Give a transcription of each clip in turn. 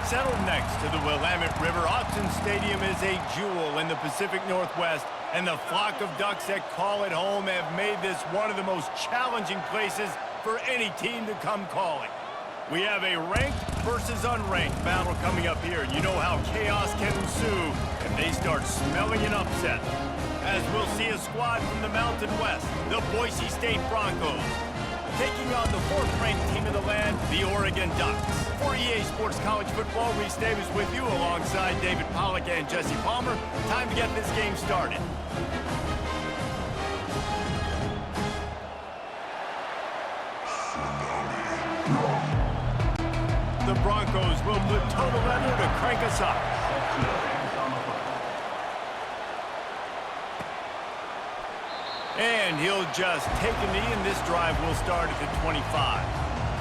Settled next to the Willamette River, Autzen Stadium is a jewel in the Pacific Northwest, and the flock of ducks that call it home have made this one of the most challenging places for any team to come calling. We have a ranked versus unranked battle coming up here, and you know how chaos can ensue if they start smelling an upset. As we'll see a squad from the Mountain West, the Boise State Broncos, taking on the fourth-ranked team of the land, the Oregon Ducks. For EA Sports College Football, Reese Davis with you alongside David Pollack and Jesse Palmer. Time to get this game started. The Broncos will put total leather to crank us up. And he'll just take a knee, and this drive will start at the 25.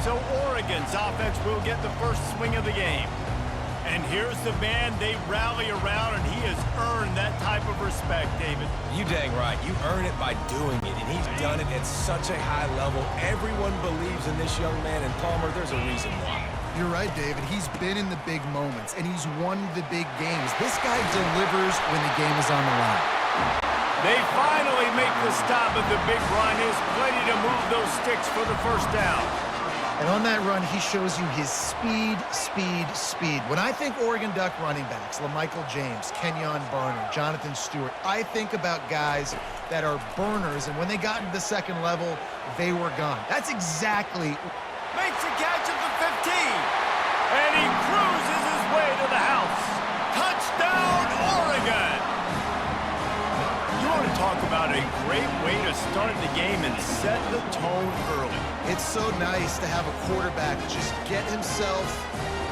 So Oregon's offense will get the first swing of the game. And here's the man they rally around, and he has earned that type of respect, David. You dang right. You earn it by doing it, and he's done it at such a high level. Everyone believes in this young man, and Palmer, there's a reason why. You're right, David. He's been in the big moments, and he's won the big games. This guy delivers when the game is on the line. They finally make the stop of the big run. Is plenty to move those sticks for the first down. And on that run, he shows you his speed, speed, speed. When I think Oregon Duck running backs, LaMichael James, Kenyon Barner, Jonathan Stewart, I think about guys that are burners, and when they got into the second level, they were gone. That's exactly... Makes a catch at the 15. And he cruises his way to the house. Touchdown, Oregon! You want to talk about a great way to start the game and set the tone early. It's so nice to have a quarterback just get himself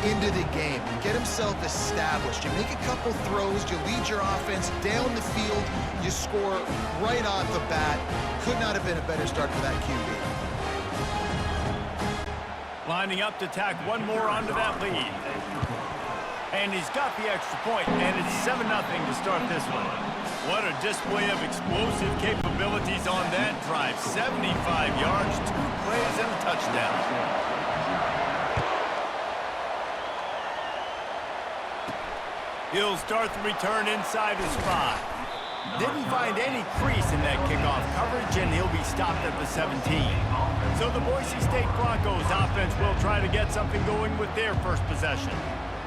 into the game, get himself established. You make a couple throws, you lead your offense down the field, you score right off the bat. Could not have been a better start for that QB. Lining up to tack one more onto that lead. And he's got the extra point, and it's 7-0 to start this one. What a display of explosive capabilities on that drive. 75 yards, 2 plays, and a touchdown. He'll start the return inside his 5. Didn't find any crease in that kickoff coverage, and he'll be stopped at the 17. So the Boise State Broncos offense will try to get something going with their first possession.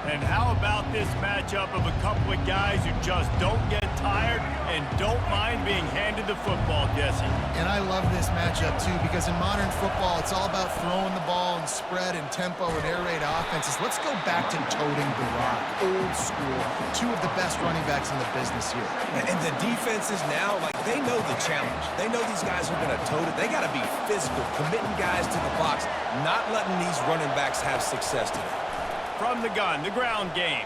And how about this matchup of a couple of guys who just don't get tired and don't mind being handed the football, Jesse? And I love this matchup, too, because in modern football, it's all about throwing the ball and spread and tempo and air raid offenses. Let's go back to toting the rock, old school. 2 of the best running backs in the business here. And the defenses now, like, they know the challenge. They know these guys are going to tote it. They got to be physical, committing guys to the box, not letting these running backs have success today. From the gun, the ground game.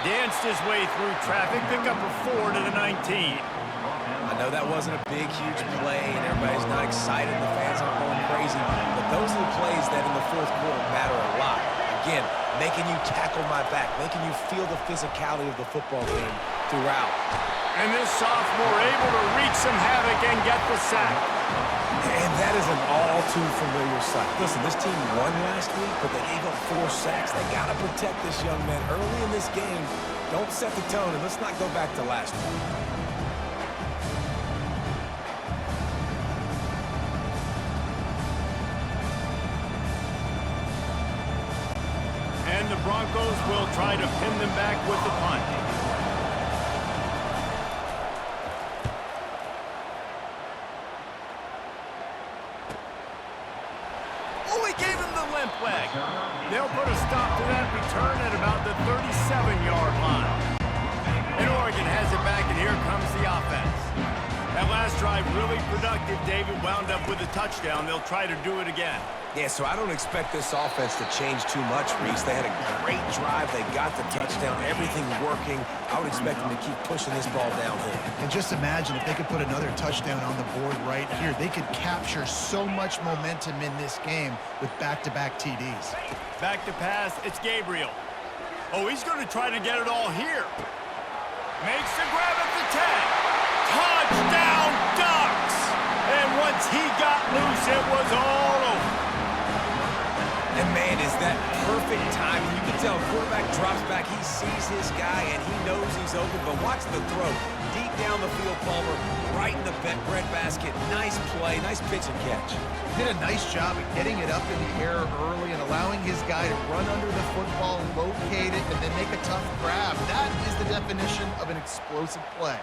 Danced his way through traffic, pick up a 4 to the 19. I know that wasn't a big, huge play, and everybody's not excited. The fans aren't going crazy. But those are the plays that in the fourth quarter matter a lot. Again, making you tackle my back, making you feel the physicality of the football game throughout. And this sophomore able to wreak some havoc and get the sack. And that is an all-too-familiar sight. Listen, this team won last week, but they gave up 4 sacks. They got to protect this young man early in this game. Don't set the tone, and let's not go back to last week. And the Broncos will try to pin them back with the punt. Flag. They'll put a stop to that return at about the 37-yard line. And Oregon has it back, and here comes the offense. That last drive really productive. David wound up with a touchdown. They'll try to do it again. Yeah, so I don't expect this offense to change too much, Reese. They had a great drive. They got the touchdown. Everything working. I would expect them to keep pushing this ball downhill. And just imagine if they could put another touchdown on the board right here. They could capture so much momentum in this game with back-to-back TDs. Back to pass. It's Gabriel. Oh, he's going to try to get it all here. Makes the grab at the 10. Touchdown, Ducks! And once he got loose, it was all over. And man, is that perfect perfect timing. You can tell quarterback drops back. He sees his guy, and he knows he's open. But watch the throw. Deep down the field, Palmer, right in the breadbasket. Nice play, nice pitch and catch. Did a nice job of getting it up in the air early and allowing his guy to run under the football, locate it, and then make a tough grab. That is the definition of an explosive play.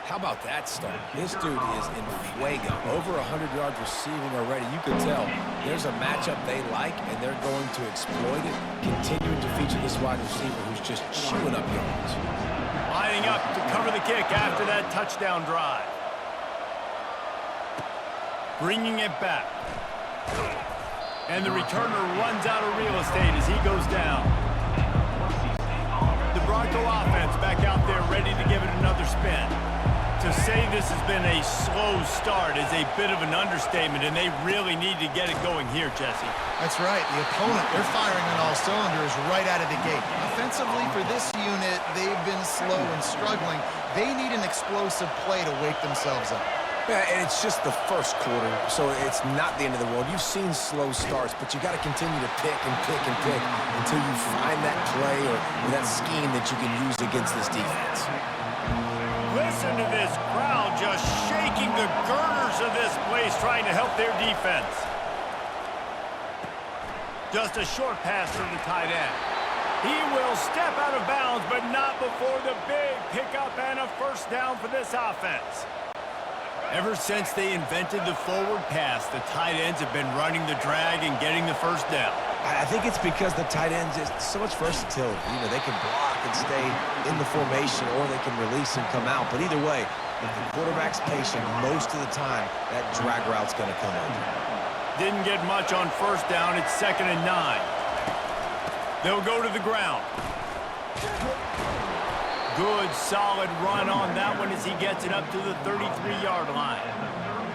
How about that start? This dude is in fuego. Over 100 yards receiving already. You can tell there's a matchup they like, and they're going to exploit it, continuing to feature this wide receiver who's just chewing up yards. Lining up to cover the kick after that touchdown drive. Bringing it back. And the returner runs out of real estate as he goes down. The Bronco offense back out there ready to give it another spin. To say this has been a slow start is a bit of an understatement, and they really need to get it going here, Jesse. That's right. The opponent, they're firing on all cylinders right out of the gate. Offensively, for this unit, they've been slow and struggling. They need an explosive play to wake themselves up. Yeah, and it's just the first quarter, so it's not the end of the world. You've seen slow starts, but you got to continue to pick and pick and pick until you find that play or that scheme that you can use against this defense. Listen to this crowd just shaking the girders of this place trying to help their defense. Just a short pass from the tight end. He will step out of bounds, but not before the big pickup and a first down for this offense. Ever since they invented the forward pass, the tight ends have been running the drag and getting the first down. I think it's because the tight ends is so much versatility. You know, they can block and stay in the formation, or they can release and come out. But either way, if the quarterback's patient, most of the time, that drag route's going to come in. Didn't get much on first down. It's 2nd and 9. They'll go to the ground. Good, solid run on that one as he gets it up to the 33-yard line.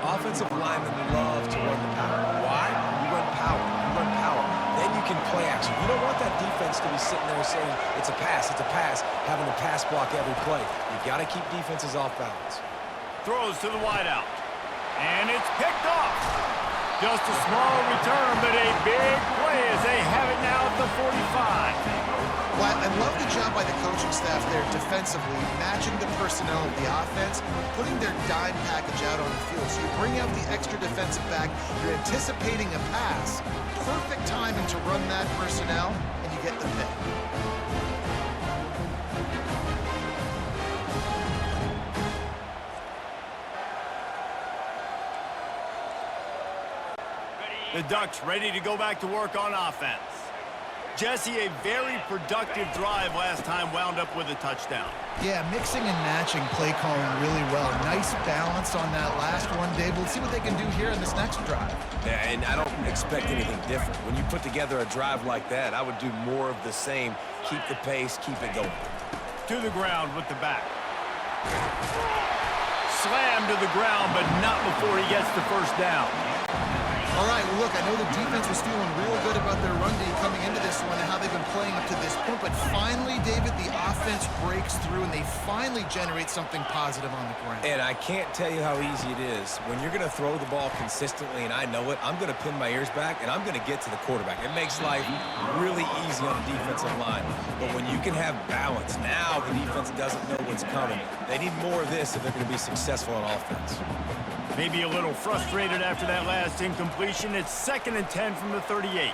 Offensive linemen love to run the power. Why? You run power. You run power. Then you can play action. You don't want that defense to be sitting there saying, it's a pass, having to pass block every play. You got to keep defenses off balance. Throws to the wideout. And it's picked off. Just a small return, but a big play as they have it now at the 45. Well, I love the job by the coaching staff there defensively, matching the personnel of the offense, putting their dime package out on the field. So you bring out the extra defensive back, you're anticipating a pass, perfect timing to run that personnel, and you get the pick. The Ducks ready to go back to work on offense. Jesse, a very productive drive last time wound up with a touchdown. Yeah, mixing and matching play calling really well. Nice balance on that last one, Dave. Let's see what they can do here in this next drive. Yeah, and I don't expect anything different. When you put together a drive like that, I would do more of the same. Keep the pace, keep it going. To the ground with the back. Slam to the ground, but not before he gets the first down. All right, well, look, I know the defense was feeling real good about their run D coming into this one and how they've been playing up to this point, but finally, David, the offense breaks through and they finally generate something positive on the ground. And I can't tell you how easy it is. When you're going to throw the ball consistently, and I know it, I'm going to pin my ears back, and I'm going to get to the quarterback. It makes life really easy on the defensive line. But when you can have balance, now the defense doesn't know what's coming. They need more of this if they're going to be successful on offense. Maybe a little frustrated after that last incompletion. It's 2nd and 10 from the 38.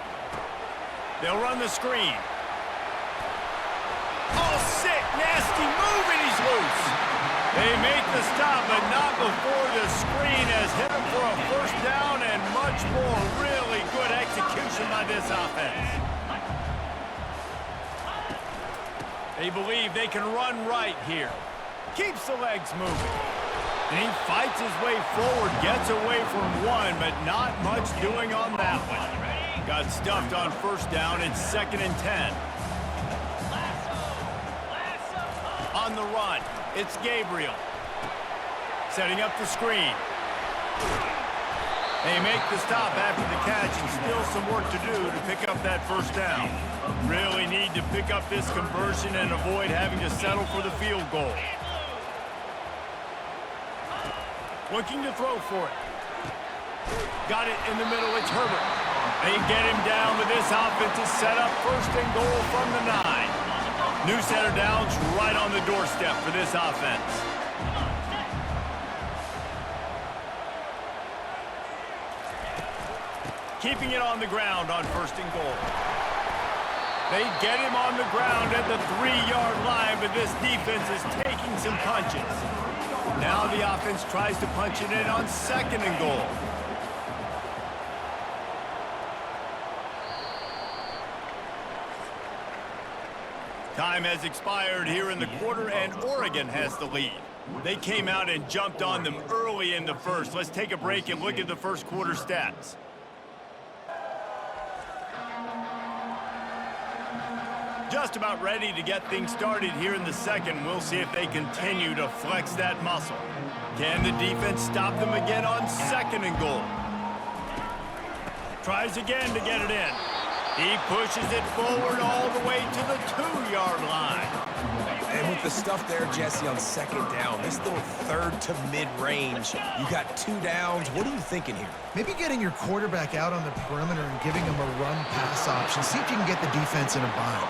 They'll run the screen. Oh, sick, nasty move, and he's loose. They make the stop, but not before the screen has hit him for a first down and much more. Really good execution by this offense. They believe they can run right here. Keeps the legs moving. And he fights his way forward, gets away from one, but not much doing on that one. Got stuffed on first down. It's 2nd and 10. On the run, it's Gabriel. Setting up the screen. They make the stop after the catch, and still some work to do to pick up that first down. Really need to pick up this conversion and avoid having to settle for the field goal. Looking to throw for it. Got it in the middle. It's Herbert. They get him down, but this offense is set up first and goal from the 9. New set of downs right on the doorstep for this offense. Keeping it on the ground on first and goal. They get him on the ground at the 3-yard line, but this defense is taking some punches. Now the offense tries to punch it in on second and goal. Time has expired here in the quarter, and Oregon has the lead. They came out and jumped on them early in the first. Let's take a break and look at the first quarter stats. Just about ready to get things started here in the second. We'll see if they continue to flex that muscle. Can the defense stop them again on second and goal? Tries again to get it in. He pushes it forward all the way to the 2-yard line. And with the stuff there, Jesse, on second down, this little third to mid-range, you got 2 downs. What are you thinking here? Maybe getting your quarterback out on the perimeter and giving him a run-pass option. See if you can get the defense in a bind.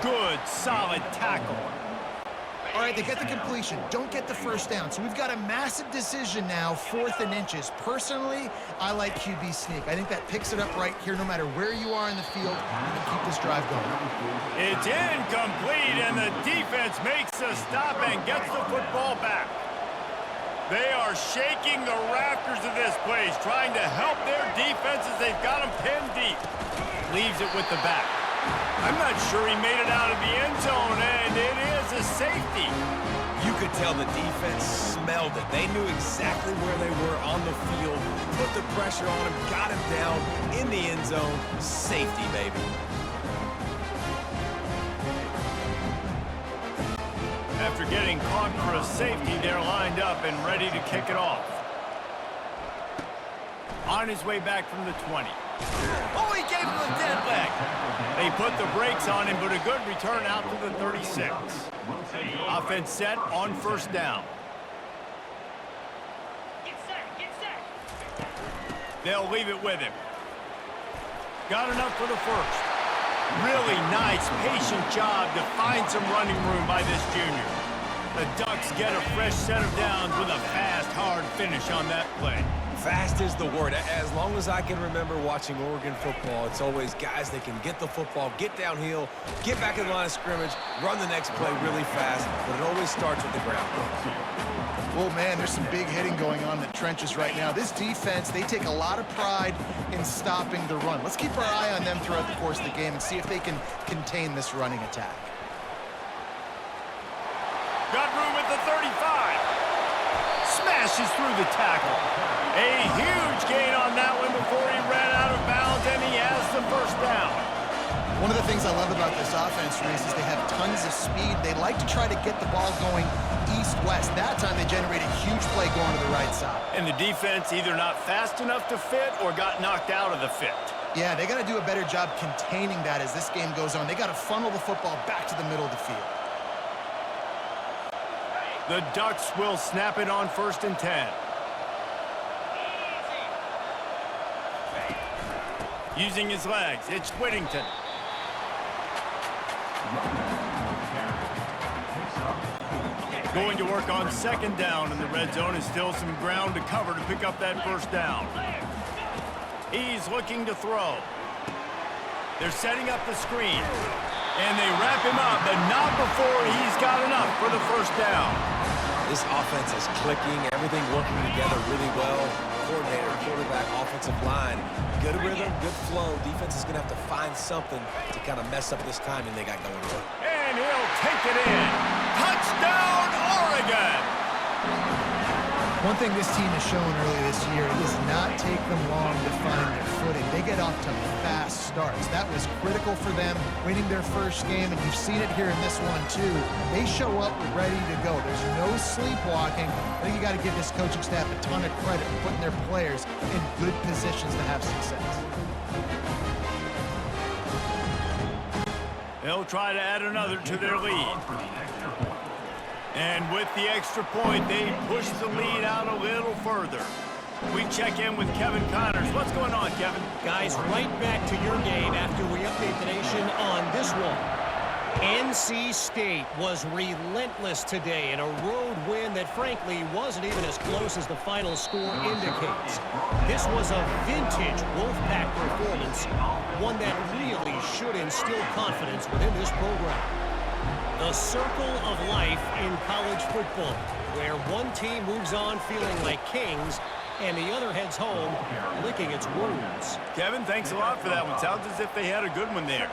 Good, solid tackle. All right, they get the completion. Don't get the first down. So we've got a massive decision now, 4th and inches. Personally, I like QB sneak. I think that picks it up right here no matter where you are in the field. You can keep this drive going. It's incomplete, and the defense makes a stop and gets the football back. They are shaking the rafters of this place, trying to help their defenses. They've got them pinned deep. Leaves it with the back. I'm not sure he made it out of the end zone, and it is a safety. You could tell the defense smelled it. They knew exactly where they were on the field, put the pressure on him, got him down in the end zone. Safety, baby. After getting caught for a safety, they're lined up and ready to kick it off. On his way back from the 20. Oh, he gave him a dead leg. They put the brakes on him, but a good return out to the 36. Offense set on first down. Get set. They'll leave it with him. Got enough for the first. Really nice, patient job to find some running room by this junior. The Ducks get a fresh set of downs with a fast, hard finish on that play. Fast is the word. As long as I can remember watching Oregon football, it's always guys that can get the football, get downhill, get back in the line of scrimmage, run the next play really fast, but it always starts with the ground game. Oh, man, there's some big hitting going on in the trenches right now. This defense, they take a lot of pride in stopping the run. Let's keep our eye on them throughout the course of the game and see if they can contain this running attack. Got room at the 35. Smashes through the tackle. A huge gain on that one before he ran out of bounds, and he has the first down. One of the things I love about this offense, Reese, is they have tons of speed. They like to try to get the ball going east-west. That time they generated a huge play going to the right side. And the defense either not fast enough to fit or got knocked out of the fit. Yeah, they got to do a better job containing that as this game goes on. They got to funnel the football back to the middle of the field. The Ducks will snap it on first and 10. Using his legs, it's Whittington. Going to work on second down, and the red zone is still some ground to cover to pick up that first down. He's looking to throw. They're setting up the screen, and they wrap him up, but not before he's got enough for the first down. This offense is clicking, everything working together really well. Coordinator, quarterback, offensive line, good rhythm, good flow. Defense is going to have to find something to kind of mess up this timing they got going on. And he'll take it in. Touchdown, Oregon! One thing this team has shown early this year, it does not take them long to find their footing. They get off to fast starts. That was critical for them, winning their first game, and you've seen it here in this one too. They show up ready to go. There's no sleepwalking. I think you got to give this coaching staff a ton of credit for putting their players in good positions to have success. They'll try to add another to their lead. And with the extra point, they push the lead out a little further. We check in with Kevin Connors. What's going on, Kevin? Guys, right back to your game after we update the nation on this one. NC State was relentless today in a road win that frankly wasn't even as close as the final score indicates. This was a vintage Wolfpack performance, one that really should instill confidence within this program. The circle of life in college football, where one team moves on feeling like kings and the other heads home licking its wounds. Kevin, thanks a lot for that one. Sounds as if they had a good one there.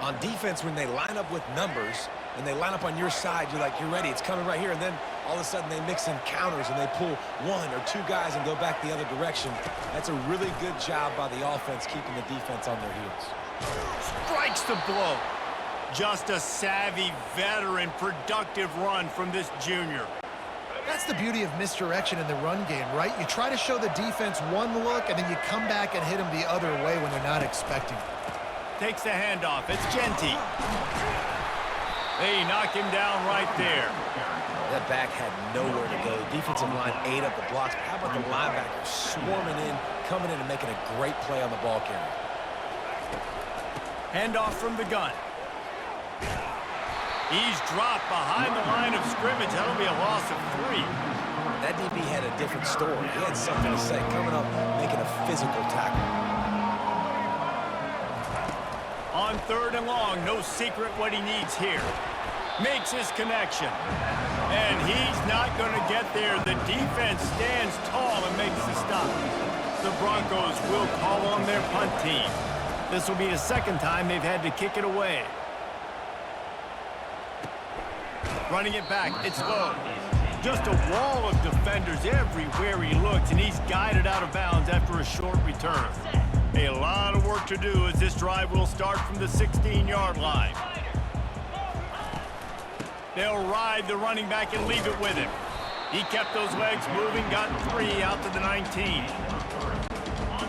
On defense, when they line up with numbers and they line up on your side, you're like, you're ready, it's coming right here. And then all of a sudden they mix in counters and they pull one or two guys and go back the other direction. That's a really good job by the offense keeping the defense on their heels. Strikes the blow. Just a savvy, veteran, productive run from this junior. That's the beauty of misdirection in the run game, right? You try to show the defense one look, and then you come back and hit them the other way when they're not expecting it. Takes the handoff. It's Genty. They knock him down right there. That back had nowhere to go. The defensive line ate up the blocks. How about the linebackers swarming in, coming in and making a great play on the ball carrier? Handoff from the gun. He's dropped behind the line of scrimmage. That'll be a loss of 3. That DB had a different story. He had something to say, coming up, making a physical tackle. On 3rd and long, no secret what he needs here. Makes his connection. And he's not going to get there. The defense stands tall and makes the stop. The Broncos will call on their punt team. This will be the 2nd time they've had to kick it away. Running it back, it's low. Just a wall of defenders everywhere he looks, and he's guided out of bounds after a short return. A lot of work to do as this drive will start from the 16-yard line. They'll ride the running back and leave it with him. He kept those legs moving, got 3 out to the 19.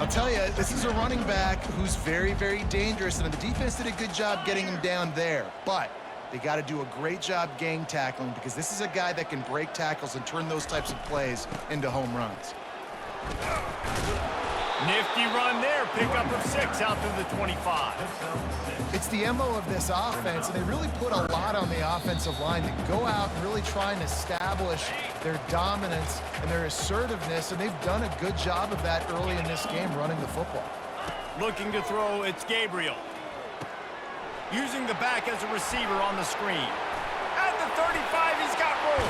I'll tell you, this is a running back who's very, very dangerous, and the defense did a good job getting him down there. But they got to do a great job gang tackling because this is a guy that can break tackles and turn those types of plays into home runs. Nifty run there. Pickup of 6 out to the 25. It's the MO of this offense, and they really put a lot on the offensive line to go out and really try and establish their dominance and their assertiveness, and they've done a good job of that early in this game running the football. Looking to throw, it's Gabriel. Using the back as a receiver on the screen. At the 35, he's got room.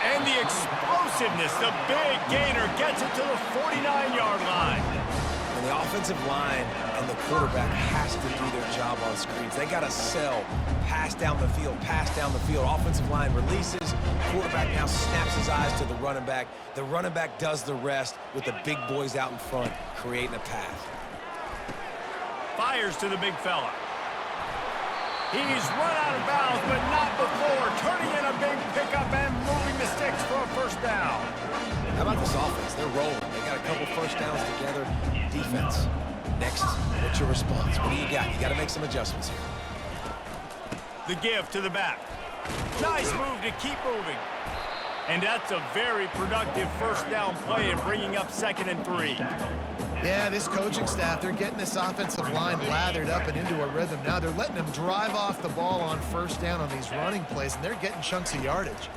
And the explosiveness, the big gainer gets it to the 49-yard line. And the offensive line and the quarterback has to do their job on screens. They got to sell, pass down the field, pass down the field. Offensive line releases. Quarterback now snaps his eyes to the running back. The running back does the rest with the big boys out in front, creating a path. Fires to the big fella. He's run out of bounds, but not before. Turning in a big pickup and moving the sticks for a 1st down. How about this offense? They're rolling. They got a couple 1st downs together. Defense. Next, what's your response? What do you got? You got to make some adjustments here. The give to the back. Nice move to keep moving. And that's a very productive 1st down play and bringing up 2nd and 3. Yeah, this coaching staff, they're getting this offensive line lathered up and into a rhythm now. They're letting them drive off the ball on 1st down on these running plays, and they're getting chunks of yardage.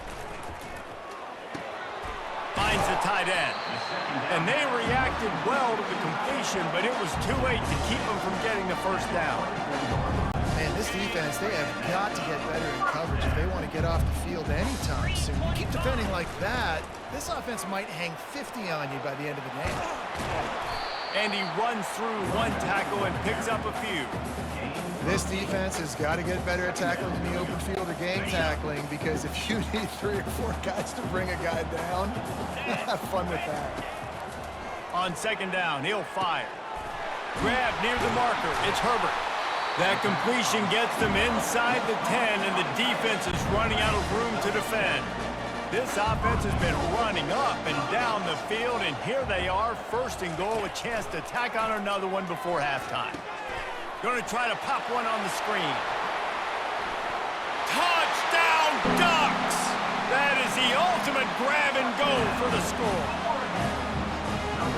Finds the tight end. And they reacted well to the completion, but it was too late to keep them from getting the 1st down. Man, this defense, they have got to get better in coverage if they want to get off the field anytime soon. You keep defending like that, this offense might hang 50 on you by the end of the game. And he runs through 1 tackle and picks up a few. This defense has got to get better at tackling in the open field or gang tackling, because if you need 3 or 4 guys to bring a guy down, have fun with that. On 2nd down, he'll fire. Grab near the marker. It's Herbert. That completion gets them inside the 10, and the defense is running out of room to defend. This offense has been running up and down the field, and here they are, 1st and goal, a chance to tack on another one before halftime. Going to try to pop one on the screen. Touchdown, Ducks! That is the ultimate grab and go for the score.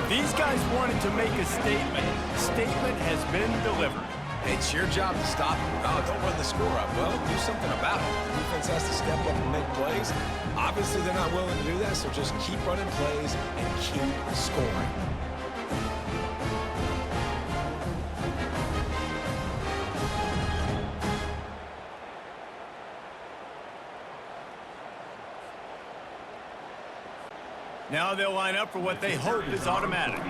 These guys wanted to make a statement. Statement has been delivered. It's your job to stop them. Oh, don't run the score up. Well, do something about it. The defense has to step up and make plays. Obviously, they're not willing to do that, so just keep running plays and keep scoring. Now they'll line up for what they hope is automatic.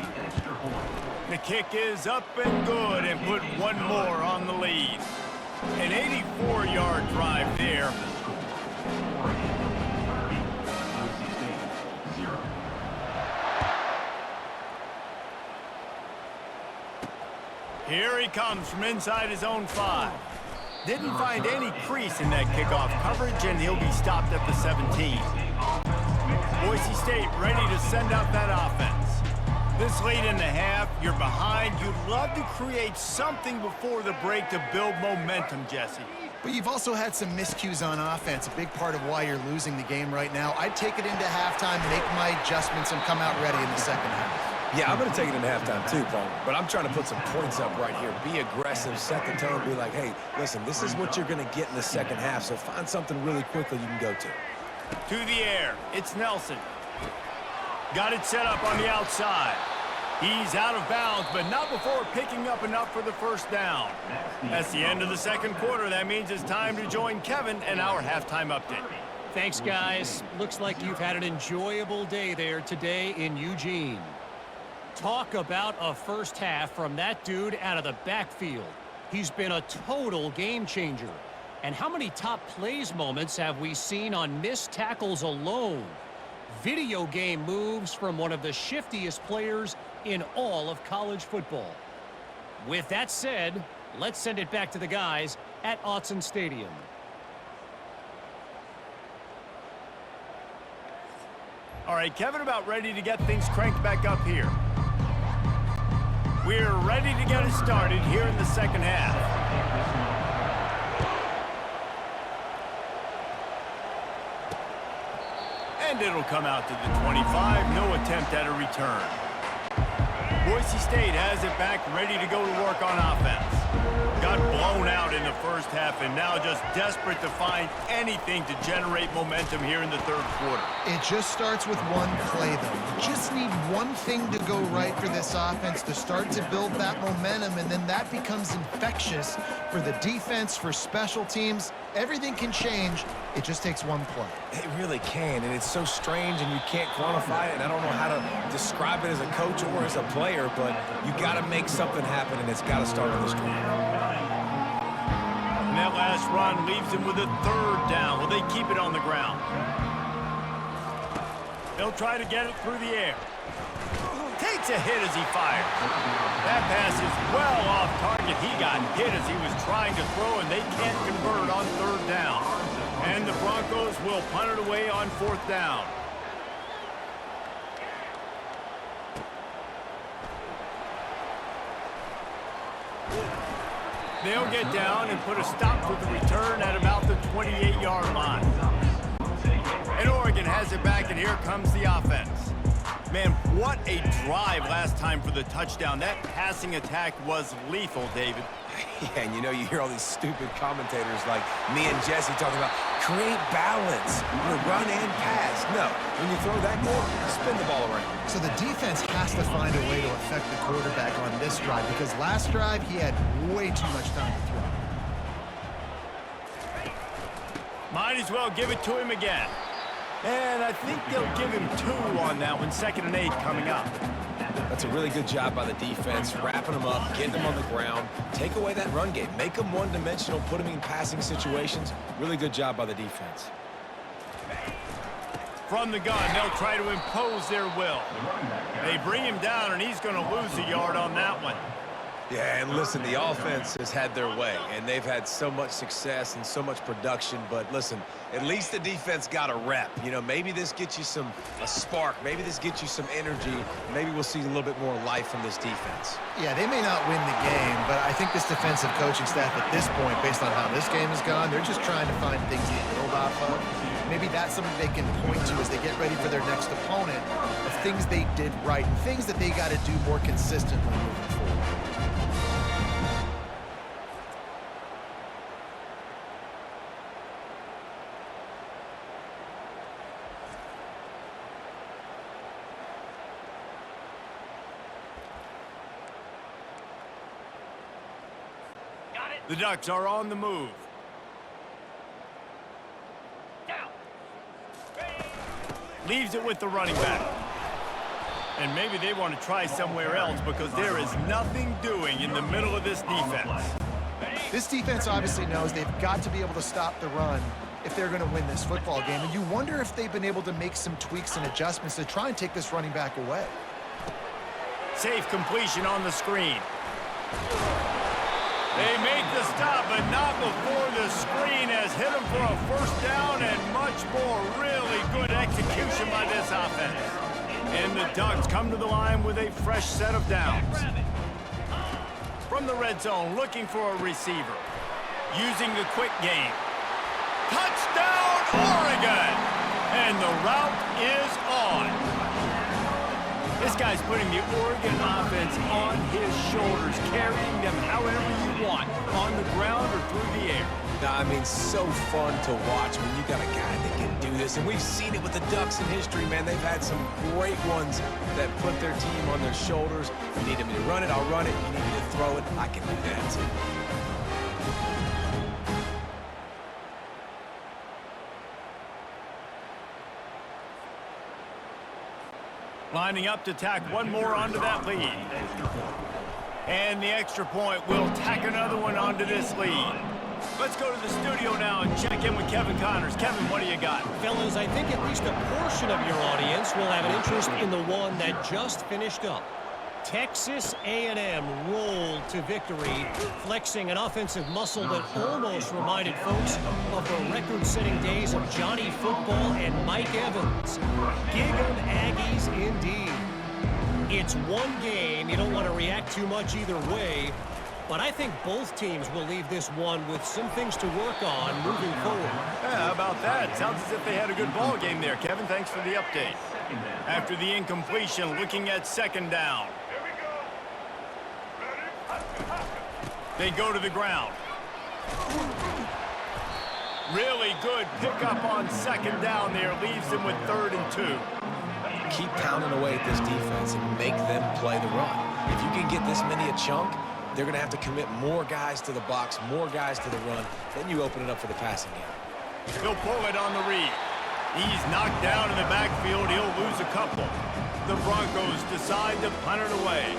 The kick is up and good and put one more on the lead. An 84-yard drive there. Here he comes from inside his own 5. Didn't find any crease in that kickoff coverage, and he'll be stopped at the 17. Boise State ready to send out that offense. This late in the half, you're behind. You'd love to create something before the break to build momentum, Jesse. But you've also had some miscues on offense, a big part of why you're losing the game right now. I'd take it into halftime, make my adjustments, and come out ready in the second half. Yeah, I'm going to take it into halftime too, Paul. But I'm trying to put some points up right here. Be aggressive, set the tone, be like, hey, listen, this is what you're going to get in the second half, so find something really quickly you can go to. To the air, it's Nelson. Got it set up on the outside. He's out of bounds, but not before picking up enough for the first down. That's the end of the second quarter. That means it's time to join Kevin and our halftime update. Thanks, guys. Looks like you've had an enjoyable day there today in Eugene. Talk about a first half from that dude out of the backfield. He's been a total game changer. And how many top plays moments have we seen on missed tackles alone? Video game moves from one of the shiftiest players in all of college football. With that said, let's send it back to the guys at Autzen Stadium. All right, Kevin, about ready to get things cranked back up here. We're ready to get it started here in the second half. And it'll come out to the 25. No attempt at a return. Boise State has it back, ready to go to work on offense. Got blown out in the first half and now just desperate to find anything to generate momentum here in the third quarter. It just starts with one play, though. You just need one thing to go right for this offense to start to build that momentum, and then that becomes infectious for the defense, for special teams. Everything can change. It just takes one play. It really can, and it's so strange, and you can't quantify it, and I don't know how to describe it as a coach or as a player, but you got to make something happen, and it's got to start on this drive. And that last run leaves him with a third down. Will they keep it on the ground? They'll try to get it through the air. Takes a hit as he fires. That pass is well off target. He got hit as he was trying to throw, and they can't convert on third down. And the Broncos will punt it away on fourth down. They'll get down and put a stop to the return at about the 28-yard line. And Oregon has it back, and here comes the offense. Man, what a drive last time for the touchdown. That passing attack was lethal, David. Yeah, and you know, you hear all these stupid commentators like me and Jesse talking about create balance, run and pass. No, when you throw that goal, spin the ball around. So the defense has to find a way to affect the quarterback on this drive, because last drive he had way too much time to throw. Might as well give it to him again. And I think they'll give him 2 on that one. 2nd and 8 coming up. That's a really good job by the defense, wrapping them up, getting them on the ground, take away that run game, make them one-dimensional, put them in passing situations. Really good job by the defense. From the gun, they'll try to impose their will. They bring him down, and he's going to lose a yard on that one. Yeah, and listen, the offense has had their way, and they've had so much success and so much production, but listen, at least the defense got a rep. You know, maybe this gets you a spark, maybe this gets you some energy, maybe we'll see a little bit more life from this defense. Yeah, they may not win the game, but I think this defensive coaching staff at this point, based on how this game has gone, they're just trying to find things to build off of. Maybe that's something they can point to as they get ready for their next opponent. The things they did right, things that they got to do more consistently moving forward. The Ducks are on the move. Down. Leaves it with the running back. And maybe they want to try somewhere else because there is nothing doing in the middle of this defense. This defense obviously knows they've got to be able to stop the run if they're going to win this football game. And you wonder if they've been able to make some tweaks and adjustments to try and take this running back away. Safe completion on the screen. They make the stop, but not before the screen has hit them for a first down and much more. Really good execution by this offense. And the Ducks come to the line with a fresh set of downs. From the red zone, looking for a receiver. Using the quick game. Touchdown, Oregon! And the route is on. This guy's putting the Oregon offense on his shoulders, carrying them however you want, on the ground or through the air. I mean, so fun to watch when you got a guy that can do this. And we've seen it with the Ducks in history, man. They've had some great ones that put their team on their shoulders. You need me to run it, I'll run it. You need me to throw it, I can do that too. Lining up to tack one more onto that lead. And the extra point will tack another one onto this lead. Let's go to the studio now and check in with Kevin Connors. Kevin, what do you got? Fellas, I think at least a portion of your audience will have an interest in the one that just finished up. Texas A&M rolled to victory, flexing an offensive muscle that almost reminded folks of the record-setting days of Johnny Football and Mike Evans. Gig 'em Aggies indeed. It's one game. You don't want to react too much either way, but I think both teams will leave this one with some things to work on moving forward. Yeah, how about that? Sounds as if they had a good ball game there, Kevin. Thanks for the update. After the incompletion, looking at second down. They go to the ground. Really good pickup on second down there. Leaves them with 3rd and 2. Keep pounding away at this defense and make them play the run. If you can get this many a chunk, they're going to have to commit more guys to the box, more guys to the run. Then you open it up for the passing game. He'll pull it on the read. He's knocked down in the backfield. He'll lose a couple. The Broncos decide to punt it away.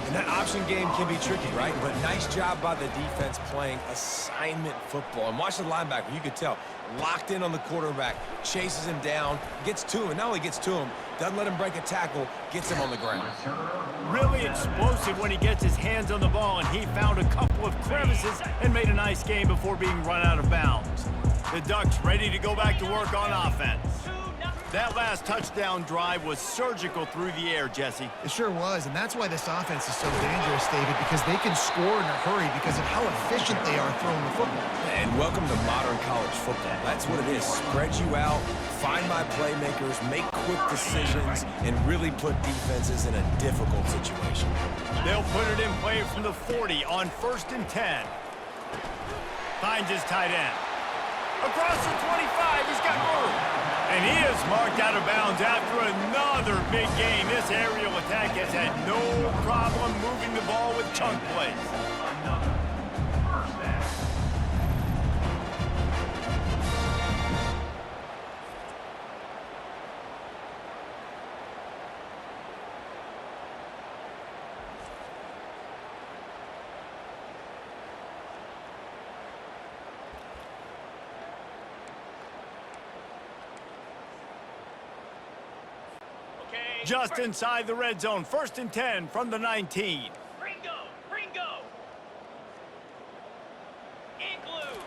And that option game can be tricky, right? But nice job by the defense playing assignment football. And watch the linebacker. You could tell. Locked in on the quarterback. Chases him down. Gets to him. And not only gets to him, doesn't let him break a tackle. Gets him on the ground. Really explosive when he gets his hands on the ball. And he found a couple of crevices and made a nice game before being run out of bounds. The Ducks ready to go back to work on offense. That last touchdown drive was surgical through the air, Jesse. It sure was, and that's why this offense is so dangerous, David, because they can score in a hurry because of how efficient they are throwing the football. And welcome to modern college football. That's what it is. Spread you out, find my playmakers, make quick decisions, and really put defenses in a difficult situation. They'll put it in play from the 40 on 1st and 10. Finds his tight end. Across the 25, he's got room. And he is marked out of bounds after another big game. This aerial attack has had no problem moving the ball with chunk plays. Just inside the red zone. 1st and 10 from the 19. Ringo! Igloo!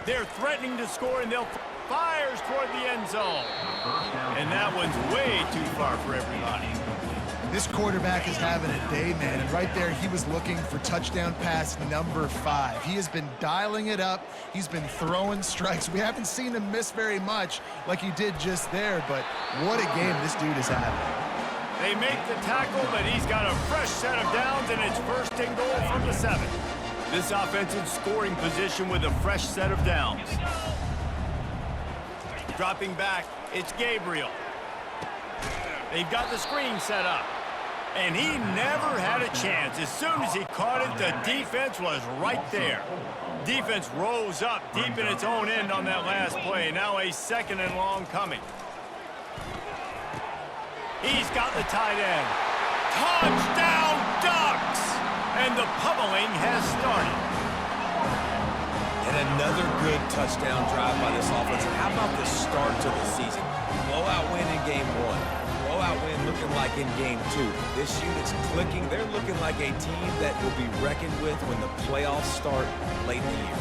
They're threatening to score, and they'll fires toward the end zone. And that one's way too far for everybody. This quarterback is having a day, man, and right there he was looking for touchdown pass number 5. He has been dialing it up. He's been throwing strikes. We haven't seen him miss very much like he did just there, but what a game this dude is having. They make the tackle, but he's got a fresh set of downs, and it's 1st and goal from the 7. This offensive scoring position with a fresh set of downs. Dropping back, it's Gabriel. They've got the screen set up. And he never had a chance. As soon as he caught it, the defense was right there. Defense rose up deep in its own end on that last play. Now a 2nd and long coming. He's got the tight end. Touchdown Ducks! And the pummeling has started. And another good touchdown drive by this offense. And how about the start to the season? Blowout win in game 1. Blowout win looking like in game 2. This unit's clicking. They're looking like a team that will be reckoned with when the playoffs start late in the year.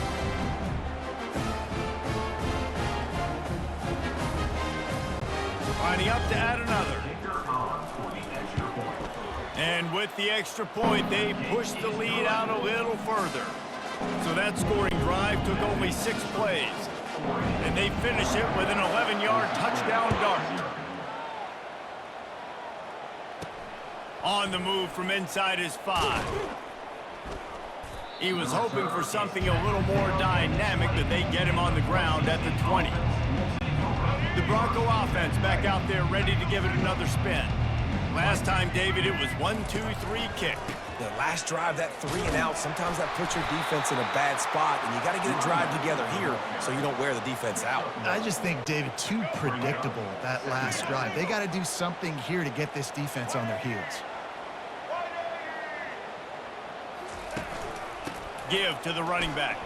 Lining up to add another. And with the extra point, they pushed the lead out a little further. So that scoring drive took only 6 plays. And they finish it with an 11-yard touchdown dart. On the move from inside his 5. He was hoping for something a little more dynamic, but they get him on the ground at the 20. The Bronco offense back out there ready to give it another spin. Last time, David, it was 1-2-3 kick. The last drive, that 3 and out, sometimes that puts your defense in a bad spot, and you got to get a drive together here so you don't wear the defense out. I just think, David, too predictable that last drive. They got to do something here to get this defense on their heels. Give to the running back.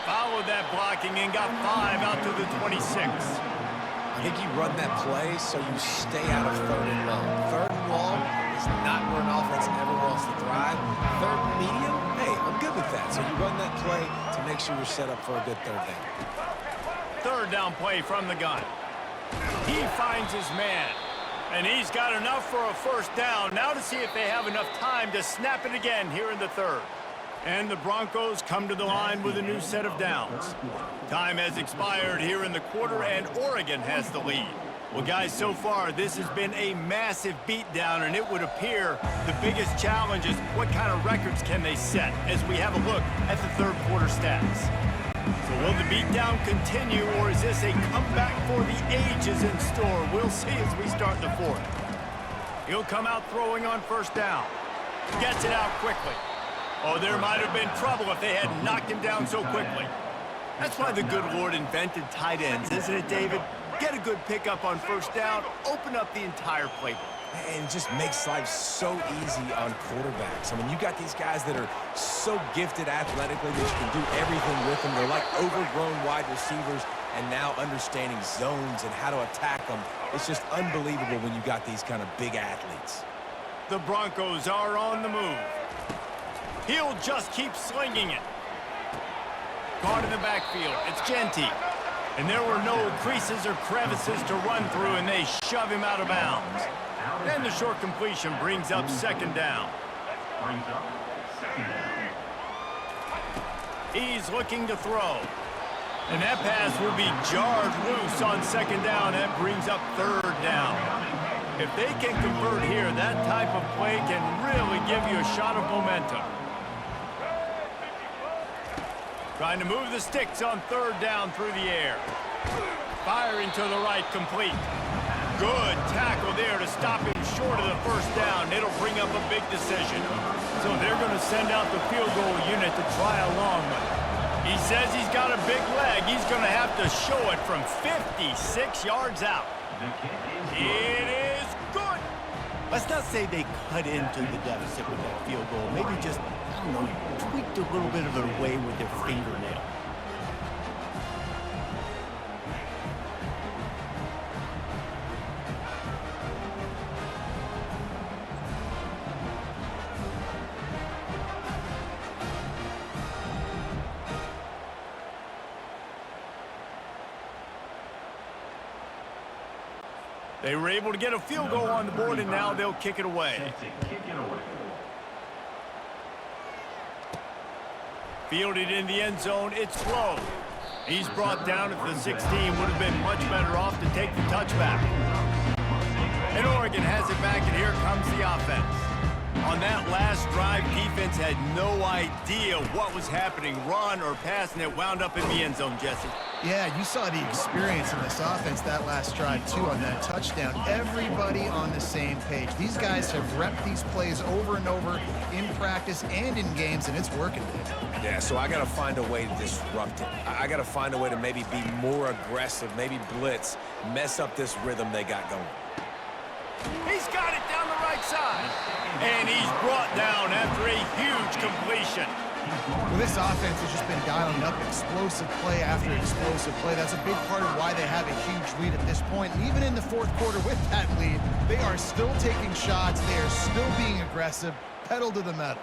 Followed that blocking and got 5 out to the 26. I think you run that play so you stay out of 3rd and long. 3rd and long is not where an offense ever wants to thrive. 3rd and medium, hey, I'm good with that. So you run that play to make sure you're set up for a good 3rd down. 3rd down play from the gun. He finds his man. And he's got enough for a 1st down. Now to see if they have enough time to snap it again here in the 3rd. And the Broncos come to the line with a new set of downs. Time has expired here in the quarter, and Oregon has the lead. Well, guys, so far, this has been a massive beatdown, and it would appear the biggest challenge is what kind of records can they set as we have a look at the 3rd quarter stats. So will the beatdown continue, or is this a comeback for the ages in store? We'll see as we start the 4th. He'll come out throwing on 1st down. Gets it out quickly. Oh, there might have been trouble if they had knocked him down so quickly. That's why the good Lord invented tight ends, isn't it, David? Get a good pickup on 1st down, open up the entire playbook. And it just makes life so easy on quarterbacks. I mean, you got these guys that are so gifted athletically that you can do everything with them. They're like overgrown wide receivers, and now understanding zones and how to attack them. It's just unbelievable when you got these kind of big athletes. The Broncos are on the move. He'll just keep slinging it. Caught in the backfield. It's Genty. And there were no creases or crevices to run through, and they shove him out of bounds. And the short completion brings up 2nd down. He's looking to throw. And that pass will be jarred loose on 2nd down. That brings up 3rd down. If they can convert here, that type of play can really give you a shot of momentum. Trying to move the sticks on 3rd down through the air. Firing to the right, complete. Good tackle there to stop him short of the 1st down. It'll bring up a big decision. So they're going to send out the field goal unit to try a long one. He says he's got a big leg. He's going to have to show it from 56 yards out. It is good. Let's not say they cut into the deficit with that field goal. Maybe just, I don't know, tweaked a little bit of their way with their fingernail. They were able to get a field goal on the board, and now they'll kick it away. Fielded in the end zone, it's Flo. He's brought down at the 16, would have been much better off to take the touchback. And Oregon has it back, and here comes the offense. On that last drive, defense had no idea what was happening, run or pass, and it wound up in the end zone, Jesse. Yeah, you saw the experience in this offense that last drive, too, on that touchdown. Everybody on the same page. These guys have repped these plays over and over in practice and in games, and it's working. Yeah, so I got to find a way to disrupt it. I got to find a way to maybe be more aggressive, maybe blitz, mess up this rhythm they got going. He's got it down the right side. And he's brought down after a huge completion. Well, this offense has just been dialing up explosive play after explosive play. That's a big part of why they have a huge lead at this point. And even in the fourth quarter with that lead, they are still taking shots. They are still being aggressive, pedal to the metal.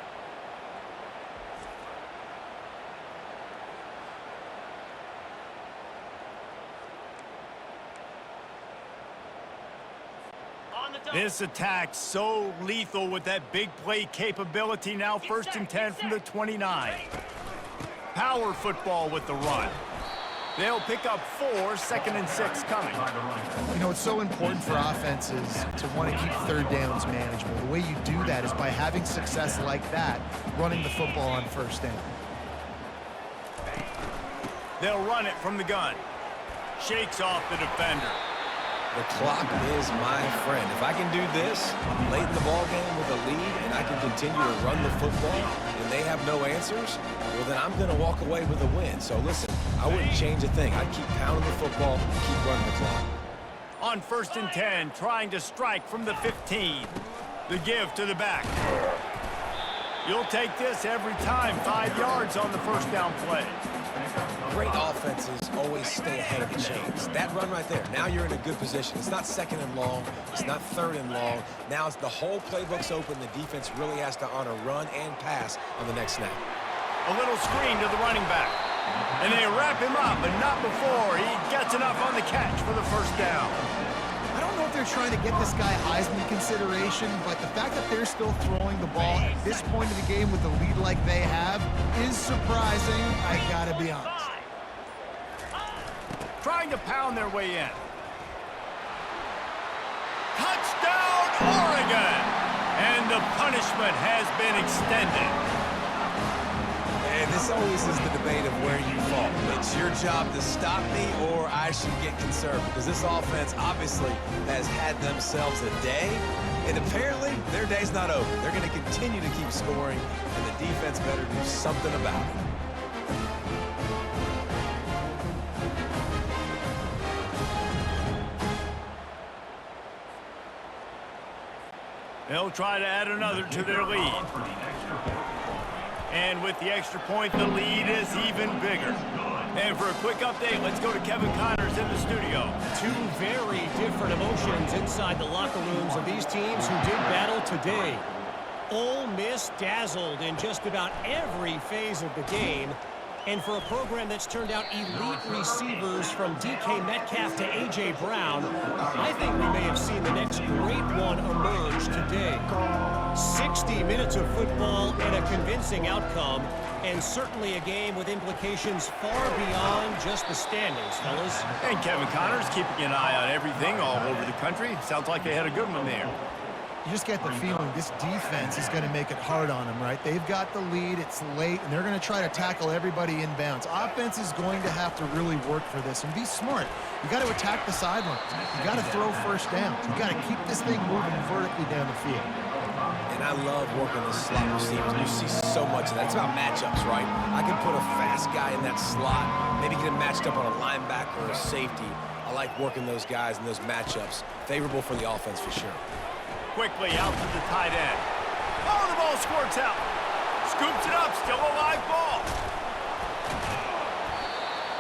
This attack so lethal with that big play capability. Now 1st and 10 from the 29. Power football with the run. They'll pick up 4, 2nd and 6 coming. You know, it's so important for offenses to want to keep third downs manageable. The way you do that is by having success like that, running the football on 1st down. They'll run it from the gun. Shakes off the defender. The clock is my friend. If I can do this late in the ballgame with a lead and I can continue to run the football and they have no answers, well, then I'm going to walk away with a win. So, listen, I wouldn't change a thing. I'd keep pounding the football, keep running the clock. On 1st and 10, trying to strike from the 15. The give to the back. You'll take this every time. 5 yards on the 1st down play. Great offenses always stay ahead of the chains. That run right there, now you're in a good position. It's not 2nd and long. It's not 3rd and long. Now it's the whole playbook's open. The defense really has to honor run and pass on the next snap. A little screen to the running back. And they wrap him up, but not before he gets enough on the catch for the 1st down. I don't know if they're trying to get this guy Heisman consideration, but the fact that they're still throwing the ball at this point of the game with a lead like they have is surprising, I gotta be honest. Trying to pound their way in. Touchdown, Oregon! And the punishment has been extended. And this always is the debate of where you fall. It's your job to stop me or I should get conservative. Because this offense obviously has had themselves a day. And apparently their day's not over. They're going to continue to keep scoring. And the defense better do something about it. They'll try to add another to their lead. And with the extra point, the lead is even bigger. And for a quick update, let's go to Kevin Connors in the studio. 2 very different emotions inside the locker rooms of these teams who did battle today. Ole Miss dazzled in just about every phase of the game. And for a program that's turned out elite receivers from DK Metcalf to A.J. Brown, I think we may have seen the next great one emerge today. 60 minutes of football and a convincing outcome, and certainly a game with implications far beyond just the standings, fellas. And Kevin Connors keeping an eye on everything all over the country. Sounds like they had a good one there. You just get the feeling this defense is going to make it hard on them, right? They've got the lead, it's late, and they're going to try to tackle everybody inbounds. Offense is going to have to really work for this and be smart. You got to attack the sidelines. You got to throw 1st downs. You got to keep this thing moving vertically down the field. And I love working the slot receivers. You see so much of that. It's about matchups, right? I can put a fast guy in that slot, maybe get him matched up on a linebacker or a safety. I like working those guys in those matchups. Favorable for the offense for sure. Quickly out to the tight end. Oh, the ball squirts out. Scoops it up, still a live ball.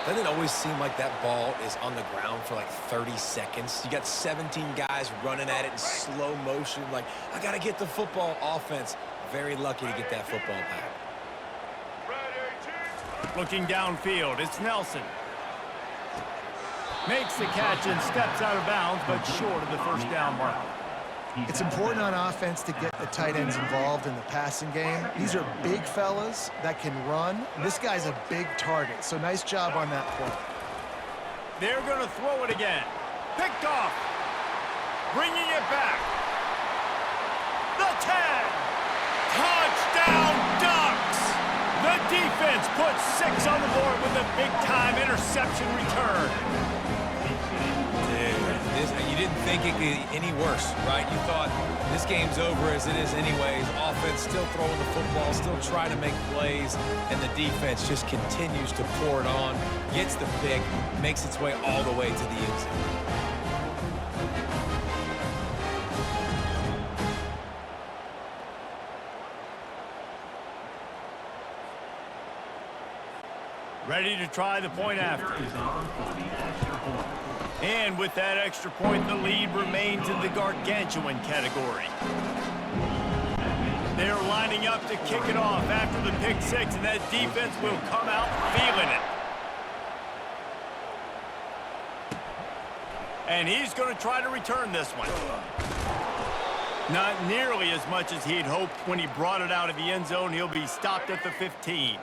Doesn't it always seem like that ball is on the ground for like 30 seconds? You got 17 guys running at it in slow motion. Like, I got to get the football. Offense, very lucky to get that football back. Looking downfield, it's Nelson. Makes the catch and steps out of bounds, but short of the first down marker. It's important on offense to get the tight ends involved in the passing game. These are big fellas that can run. This guy's a big target, so nice job on that play. They're going to throw it again. Picked off. Bringing it back. The 10. Touchdown Ducks! The defense puts 6 on the board with a big-time interception return. You didn't think it could get any worse, right? You thought this game's over as it is anyways. Offense still throwing the football, still trying to make plays, and the defense just continues to pour it on, gets the pick, makes its way all the way to the end zone. Ready to try the point after. And with that extra point, the lead remains in the gargantuan category. They're lining up to kick it off after the pick six, and that defense will come out feeling it. And he's going to try to return this one. Not nearly as much as he'd hoped when he brought it out of the end zone. He'll be stopped at the 15.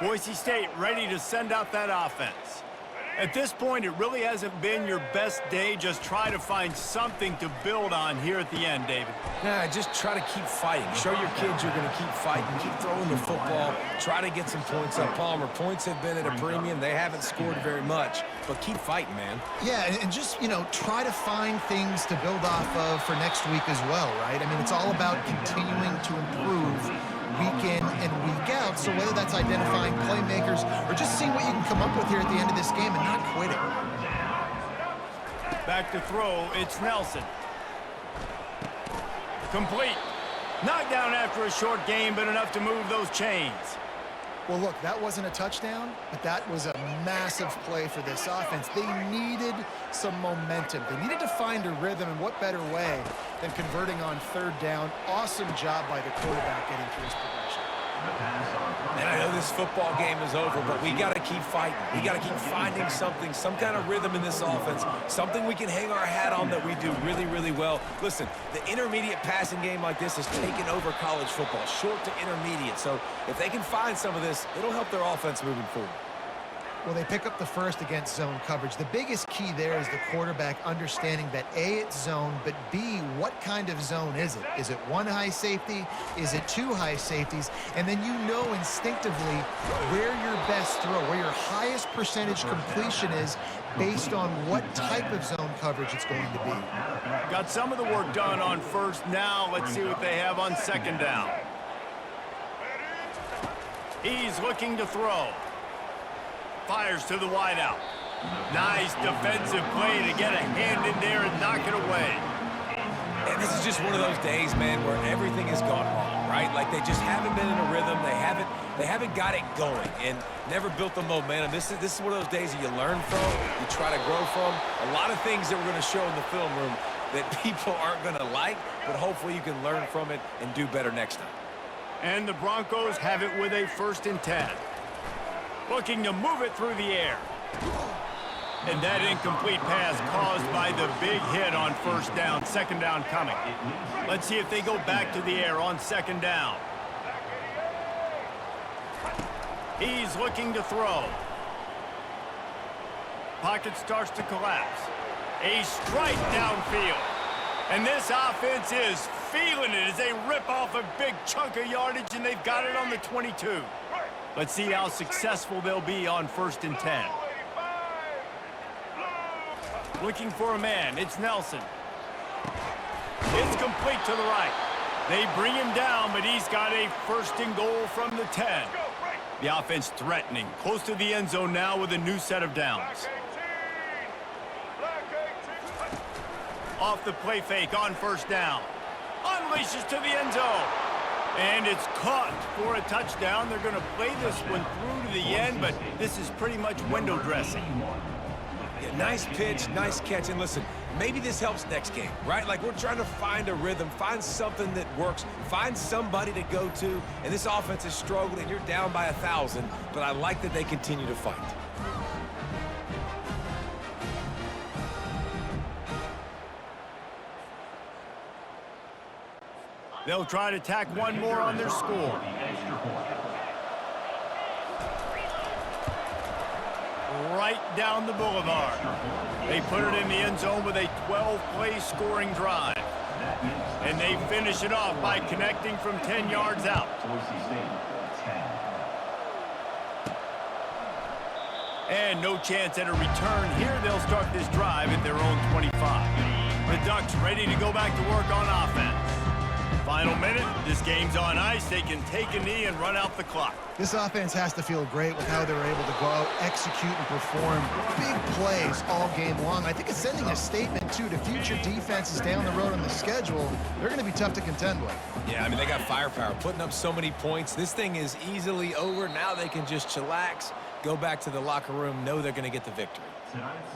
Boise State ready to send out that offense. At this point, it really hasn't been your best day. Just try to find something to build on here at the end, David. Yeah, just try to keep fighting. Show your kids you're going to keep fighting. Keep throwing the football. Try to get some points up. Palmer, points have been at a premium. They haven't scored very much, but keep fighting, man. Yeah, and just, try to find things to build off of for next week as well, right? I mean, it's all about continuing to improve week in and week out. So whether that's identifying playmakers or just seeing what you can come up with here at the end of this game and not quitting. Back to throw, it's Nelson. Complete. Knocked down after a short game, but enough to move those chains. Well, look, that wasn't a touchdown, but that was a massive play for this offense. They needed some momentum. They needed to find a rhythm, and what better way than converting on third down. Awesome job by the quarterback getting through his progression. And I know this football game is over, but we got to keep fighting. We got to keep finding something, some kind of rhythm in this offense, something we can hang our hat on that we do really, really well. Listen, the intermediate passing game like this has taken over college football, short to intermediate. So if they can find some of this, it'll help their offense moving forward. Well, they pick up the first against zone coverage. The biggest key there is the quarterback understanding that A, it's zone, but B, what kind of zone is it? Is it one high safety? Is it two high safeties? And then you know instinctively where your best throw, where your highest percentage completion is based on what type of zone coverage it's going to be. Got some of the work done on first. Now let's see what they have on second down. He's looking to throw. Fires to the wideout. Nice defensive play to get a hand in there and knock it away. And this is just one of those days, man, where everything has gone wrong, right? Like they just haven't been in a rhythm. They haven't got it going and never built the momentum. This is one of those days that you learn from, you try to grow from. A lot of things that we're going to show in the film room that people aren't going to like, but hopefully you can learn from it and do better next time. And the Broncos have it with a 1st and 10. Looking to move it through the air. And that incomplete pass caused by the big hit on first down. Second down coming. Let's see if they go back to the air on second down. He's looking to throw. Pocket starts to collapse. A strike downfield. And this offense is feeling it as they rip off a big chunk of yardage, and they've got it on the 22. Let's see how successful they'll be on 1st and 10. Looking for a man. It's Nelson. It's complete to the right. They bring him down, but he's got a 1st and goal from the 10. The offense threatening. Close to the end zone now with a new set of downs. Off the play fake on first down. Unleashes to the end zone. And it's caught for a touchdown. They're going to play this one through to the end, but this is pretty much window dressing. Yeah, nice pitch, nice catch. And listen, maybe this helps next game, right? Like we're trying to find a rhythm, find something that works, find somebody to go to. And this offense is struggling. You're down by 1,000, but I like that they continue to fight. They'll try to tack one more on their score. Right down the boulevard. They put it in the end zone with a 12-play scoring drive. And they finish it off by connecting from 10 yards out. And no chance at a return here. They'll start this drive at their own 25. The Ducks ready to go back to work on offense. Final minute, this game's on ice. They can take a knee and run out the clock. This offense has to feel great with how they were able to go out, execute, and perform big plays all game long. I think it's sending a statement, too, to future defenses down the road on the schedule. They're going to be tough to contend with. Yeah, I mean, they got firepower, putting up so many points. This thing is easily over. Now they can just chillax, go back to the locker room, know they're going to get the victory.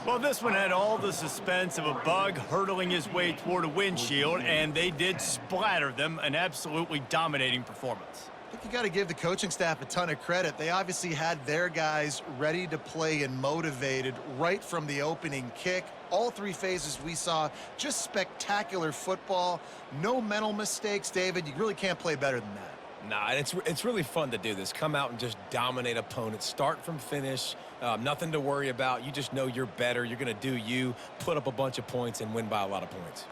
Well, this one had all the suspense of a bug hurtling his way toward a windshield, and they did splatter them. An absolutely dominating performance. I think you got to give the coaching staff a ton of credit. They obviously had their guys ready to play and motivated right from the opening kick. All three phases we saw, just spectacular football. No mental mistakes, David. You really can't play better than that. Nah, it's really fun to do this. Come out and just dominate opponents. Start from finish. Nothing to worry about. You just know you're better. You're going to do you, put up a bunch of points, and win by a lot of points.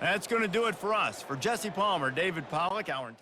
That's going to do it for us. For Jesse Palmer, David Pollack, our entire...